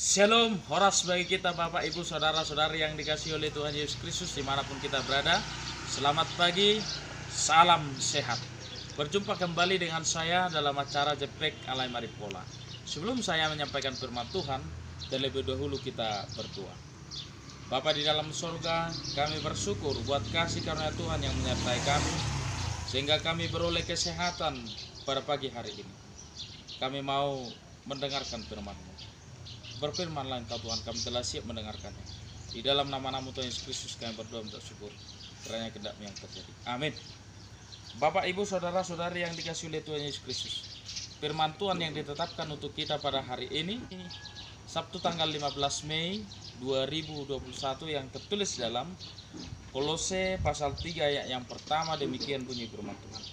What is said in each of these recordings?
Shalom, horas bagi kita Bapak Ibu Saudara-saudari yang dikasihi oleh Tuhan Yesus Kristus dimanapun kita berada. Selamat pagi, salam sehat. Berjumpa kembali dengan saya dalam acara Jeprek Alai Maripola. Sebelum saya menyampaikan firman Tuhan, terlebih dahulu kita berdoa. Bapa di dalam surga, kami bersyukur buat kasih karunia Tuhan yang menyertai kami, sehingga kami beroleh kesehatan pada pagi hari ini. Kami mau mendengarkan firman-Mu. Berfirmanlah Engkau Tuhan, kami telah siap mendengarkannya. Di dalam nama-Mu Tuhan Yesus Kristus kami berdoa minta syukur. Kiranya kehendak-Mu yang terjadi. Amin. Bapak, Ibu, Saudara-saudari yang dikasihi oleh Tuhan Yesus Kristus, firman Tuhan yang ditetapkan untuk kita pada hari ini, Sabtu tanggal 15 Mei 2021, yang tertulis dalam Kolose pasal 3 ayat yang pertama. Demikian bunyi firman Tuhan.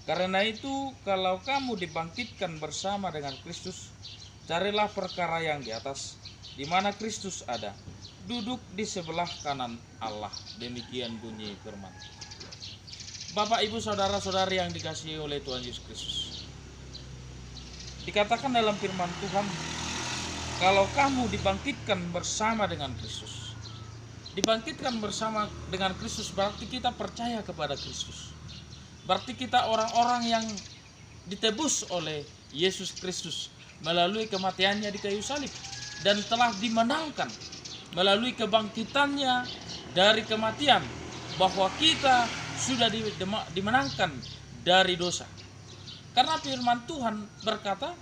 Karena itu, kalau kamu dibangkitkan bersama dengan Kristus, carilah perkara yang di atas, di mana Kristus ada, duduk di sebelah kanan Allah. Demikian bunyi firman. Bapak, Ibu, Saudara-saudari yang dikasihi oleh Tuhan Yesus Kristus, dikatakan dalam firman Tuhan, kalau kamu dibangkitkan bersama dengan Kristus. Dibangkitkan bersama dengan Kristus berarti kita percaya kepada Kristus. Berarti kita orang-orang yang ditebus oleh Yesus Kristus melalui kematiannya di kayu salib, dan telah dimenangkan melalui kebangkitannya dari kematian, bahwa kita sudah dimenangkan dari dosa. Karena firman Tuhan berkata,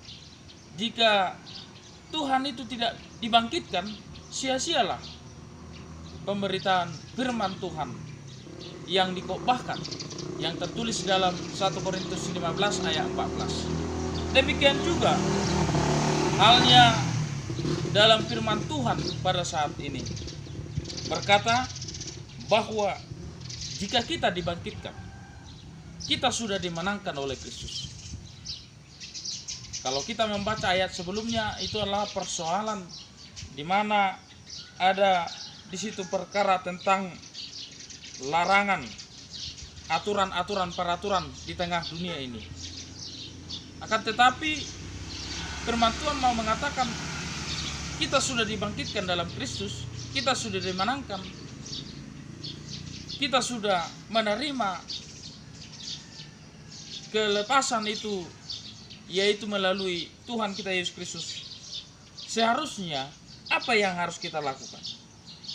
jika Tuhan itu tidak dibangkitkan, sia-sialah pemberitaan firman Tuhan yang dikotbahkan, yang tertulis dalam 1 Korintus 15 ayat 14. Demikian juga halnya dalam firman Tuhan pada saat ini berkata bahwa jika kita dibangkitkan, kita sudah dimenangkan oleh Kristus. Kalau kita membaca ayat sebelumnya, itu adalah persoalan di mana ada di situ perkara tentang larangan, aturan-aturan, peraturan di tengah dunia ini. Akan tetapi firman Tuhan mau mengatakan kita sudah dibangkitkan dalam Kristus, kita sudah dimenangkan, kita sudah menerima kelepasan itu, yaitu melalui Tuhan kita Yesus Kristus. Seharusnya apa yang harus kita lakukan?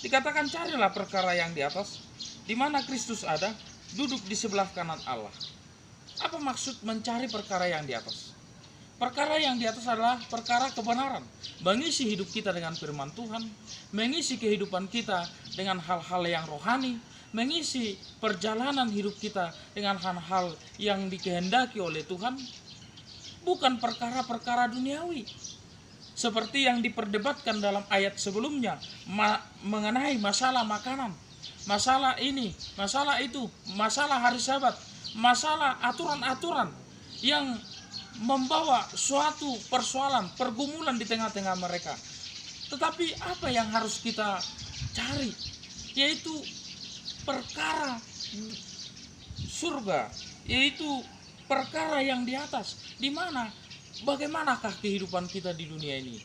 Dikatakan carilah perkara yang di atas, di mana Kristus ada, duduk di sebelah kanan Allah. Apa maksud mencari perkara yang di atas? Perkara yang di atas adalah perkara kebenaran, mengisi hidup kita dengan firman Tuhan, mengisi kehidupan kita dengan hal-hal yang rohani, mengisi perjalanan hidup kita dengan hal-hal yang dikehendaki oleh Tuhan, bukan perkara-perkara duniawi seperti yang diperdebatkan dalam ayat sebelumnya mengenai masalah makanan, masalah ini, masalah itu, masalah hari Sabat, masalah aturan-aturan yang membawa suatu persoalan, pergumulan di tengah-tengah mereka. Tetapi apa yang harus kita cari? Yaitu perkara surga, yaitu perkara yang di atas. Di mana? Bagaimanakah kehidupan kita di dunia ini?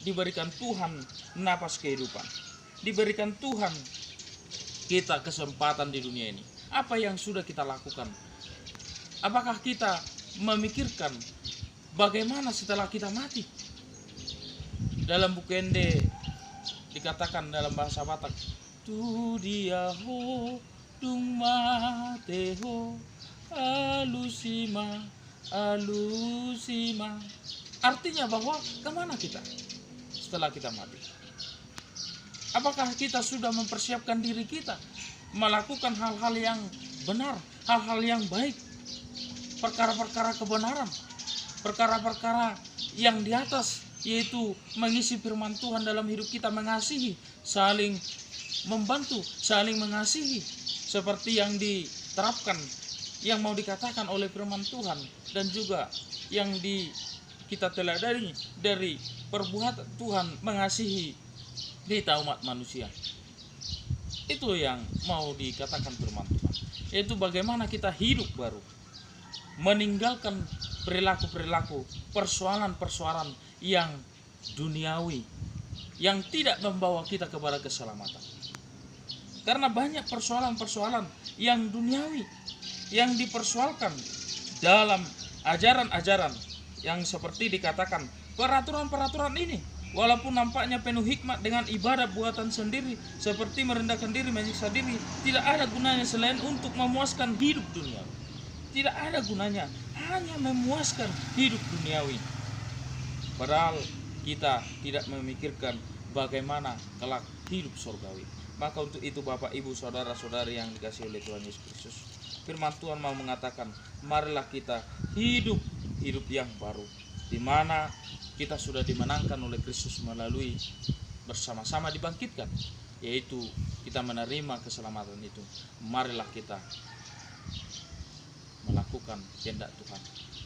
Diberikan Tuhan napas kehidupan, diberikan Tuhan kita kesempatan di dunia ini. Apa yang sudah kita lakukan? Apakah kita memikirkan bagaimana setelah kita mati? Dalam buku Ende dikatakan dalam bahasa Batak, tu dia ho dung mate ho alusima alusima. Artinya bahwa kemana kita setelah kita mati? Apakah kita sudah mempersiapkan diri kita melakukan hal-hal yang benar, hal-hal yang baik, perkara-perkara kebenaran, perkara-perkara yang di atas, yaitu mengisi firman Tuhan dalam hidup kita, mengasihi, saling membantu, saling mengasihi, seperti yang diterapkan, yang mau dikatakan oleh firman Tuhan, dan juga yang kita teladani dari perbuatan Tuhan mengasihi kita umat manusia. Itu yang mau dikatakan firman Tuhan, yaitu bagaimana kita hidup baru, meninggalkan perilaku-perilaku, persoalan-persoalan yang duniawi, yang tidak membawa kita kepada keselamatan. Karena banyak persoalan-persoalan yang duniawi yang dipersoalkan dalam ajaran-ajaran yang seperti dikatakan peraturan-peraturan ini, walaupun nampaknya penuh hikmat dengan ibadah buatan sendiri seperti merendahkan diri, menyiksa diri, tidak ada gunanya selain untuk memuaskan hidup duniawi. Tidak ada gunanya, hanya memuaskan hidup duniawi. Padahal kita tidak memikirkan bagaimana kelak hidup surgawi. Maka untuk itu Bapak, Ibu, Saudara-saudari yang dikasihi oleh Tuhan Yesus Kristus, firman Tuhan mau mengatakan, marilah kita hidup yang baru, di mana kita sudah dimenangkan oleh Kristus melalui bersama-sama dibangkitkan, yaitu kita menerima keselamatan itu. Marilah kita melakukan kehendak Tuhan,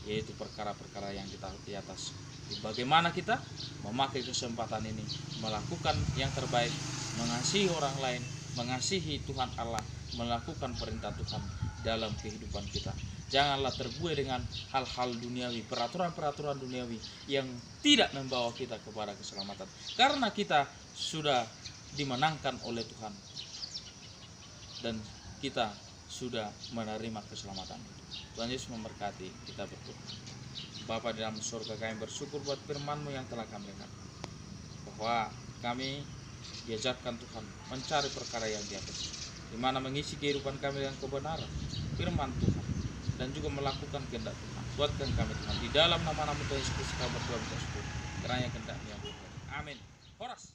yaitu perkara-perkara yang di atas. Bagaimana kita memakai kesempatan ini, melakukan yang terbaik, mengasihi orang lain, mengasihi Tuhan Allah, melakukan perintah Tuhan dalam kehidupan kita. Janganlah terbuai dengan hal-hal duniawi, peraturan-peraturan duniawi yang tidak membawa kita kepada keselamatan. Karena kita sudah dimenangkan oleh Tuhan dan kita sudah menerima keselamatan itu. Tuhan Yesus memberkati. Kita berdoa. Bapa di dalam surga, kami bersyukur buat firman-Mu yang telah kami dengar, bahwa kami diajarkan Tuhan mencari perkara yang di atas, di mana mengisi kehidupan kami dengan kebenaran firman Tuhan dan juga melakukan kehendak Tuhan. Buatkan kami Tuhan, di dalam nama-Mu Tuhan Yesus Kristus kami berdoa bersyukur, kiranya kehendak-Mu yang berkati. Amin. Horas.